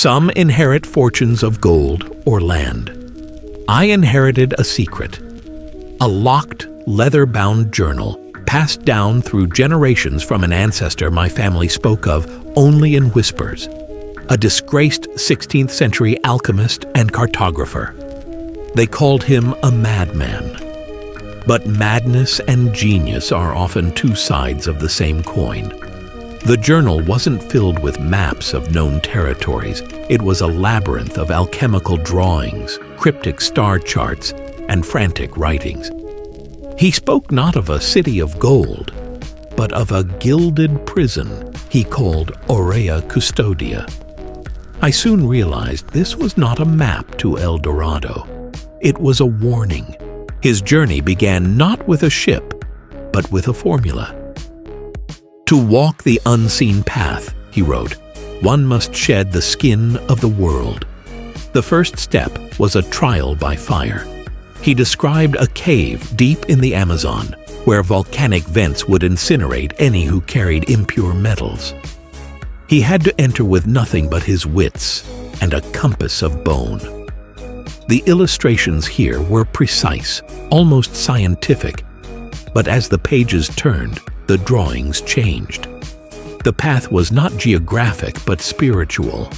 Some inherit fortunes of gold or land. I inherited a secret, a locked, leather-bound journal passed down through generations from an ancestor my family spoke of only in whispers, a disgraced 16th century alchemist and cartographer. They called him a madman. But madness and genius are often two sides of the same coin. The journal wasn't filled with maps of known territories. It was a labyrinth of alchemical drawings, cryptic star charts, and frantic writings. He spoke not of a city of gold, but of a gilded prison he called Aurea Custodia. I soon realized this was not a map to El Dorado. It was a warning. His journey began not with a ship, but with a formula. To walk the unseen path, he wrote, one must shed the skin of the world. The first step was a trial by fire. He described a cave deep in the Amazon, where volcanic vents would incinerate any who carried impure metals. He had to enter with nothing but his wits and a compass of bone. The illustrations here were precise, almost scientific, but as the pages turned, the drawings changed. The path was not geographic but spiritual.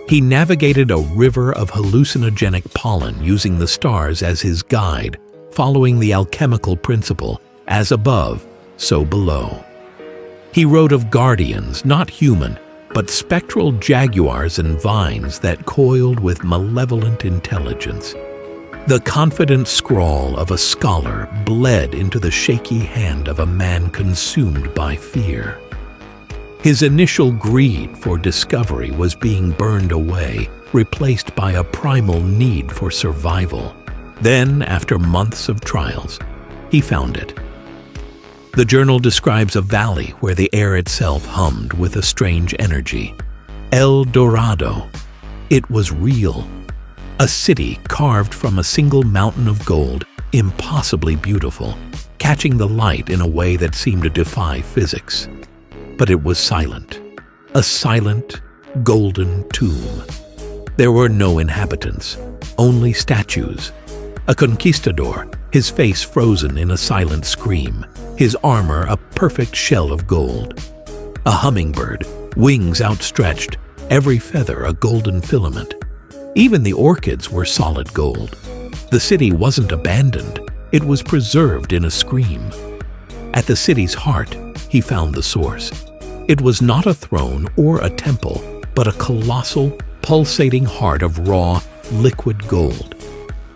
He navigated a river of hallucinogenic pollen using the stars as his guide, following the alchemical principle, as above, so below. He wrote of guardians, not human, but spectral jaguars and vines that coiled with malevolent intelligence. The confident scrawl of a scholar bled into the shaky hand of a man consumed by fear. His initial greed for discovery was being burned away, replaced by a primal need for survival. Then, after months of trials, he found it. The journal describes a valley where the air itself hummed with a strange energy. El Dorado. It was real. A city carved from a single mountain of gold, impossibly beautiful, catching the light in a way that seemed to defy physics. But it was silent. A silent, golden tomb. There were no inhabitants, only statues. A conquistador, his face frozen in a silent scream, his armor a perfect shell of gold. A hummingbird, wings outstretched, every feather a golden filament. Even the orchids were solid gold. The city wasn't abandoned, it was preserved in a scream. At the city's heart, he found the source. It was not a throne or a temple, but a colossal, pulsating heart of raw, liquid gold.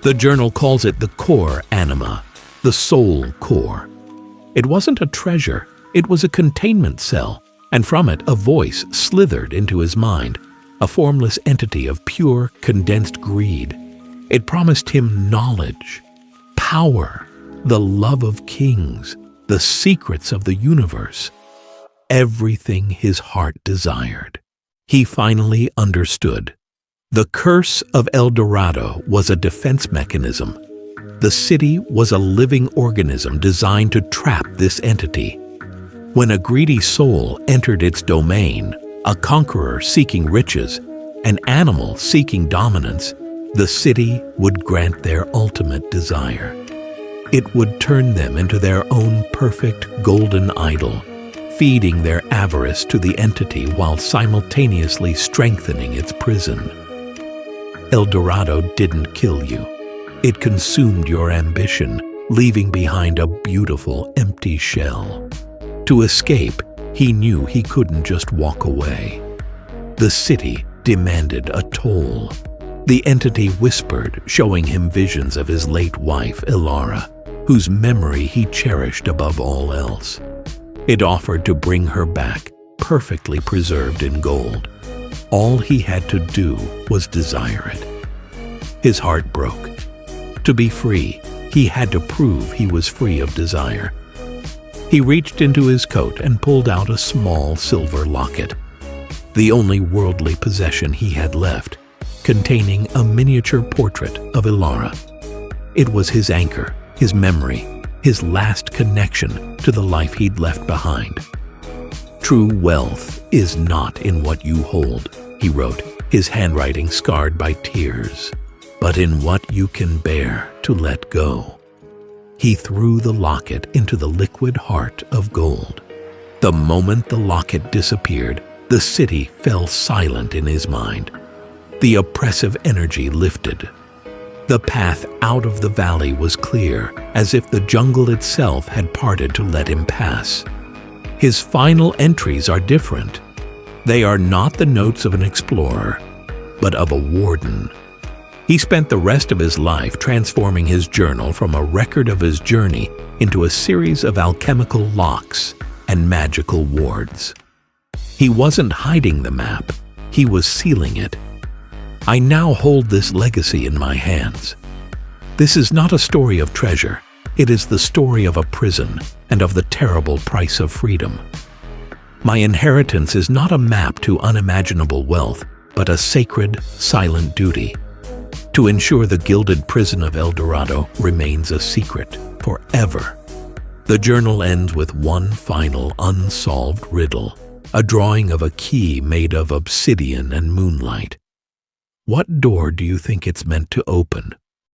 The journal calls it the core anima, the soul core. It wasn't a treasure, it was a containment cell, and from it a voice slithered into his mind, a formless entity of pure, condensed greed. It promised him knowledge, power, the love of kings, the secrets of the universe. Everything his heart desired. He finally understood. The curse of El Dorado was a defense mechanism. The city was a living organism designed to trap this entity. When a greedy soul entered its domain, a conqueror seeking riches, an animal seeking dominance, the city would grant their ultimate desire. It would turn them into their own perfect golden idol, feeding their avarice to the entity while simultaneously strengthening its prison. El Dorado didn't kill you. It consumed your ambition, leaving behind a beautiful, empty shell. To escape, he knew he couldn't just walk away. The city demanded a toll. The entity whispered, showing him visions of his late wife, Ilara, whose memory he cherished above all else. It offered to bring her back, perfectly preserved in gold. All he had to do was desire it. His heart broke. To be free, he had to prove he was free of desire. He reached into his coat and pulled out a small silver locket, the only worldly possession he had left, containing a miniature portrait of Ilara. It was his anchor, his memory, his last connection to the life he'd left behind. True wealth is not in what you hold, he wrote, his handwriting scarred by tears. "But in what you can bear to let go." He threw the locket into the liquid heart of gold. The moment the locket disappeared, the city fell silent in his mind. The oppressive energy lifted. The path out of the valley was clear, as if the jungle itself had parted to let him pass. His final entries are different. They are not the notes of an explorer, but of a warden. He spent the rest of his life transforming his journal from a record of his journey into a series of alchemical locks and magical wards. He wasn't hiding the map, he was sealing it. I now hold this legacy in my hands. This is not a story of treasure, it is the story of a prison and of the terrible price of freedom. My inheritance is not a map to unimaginable wealth, but a sacred, silent duty to ensure the gilded prison of El Dorado remains a secret forever. The journal ends with one final unsolved riddle, a drawing of a key made of obsidian and moonlight. What door do you think it's meant to open?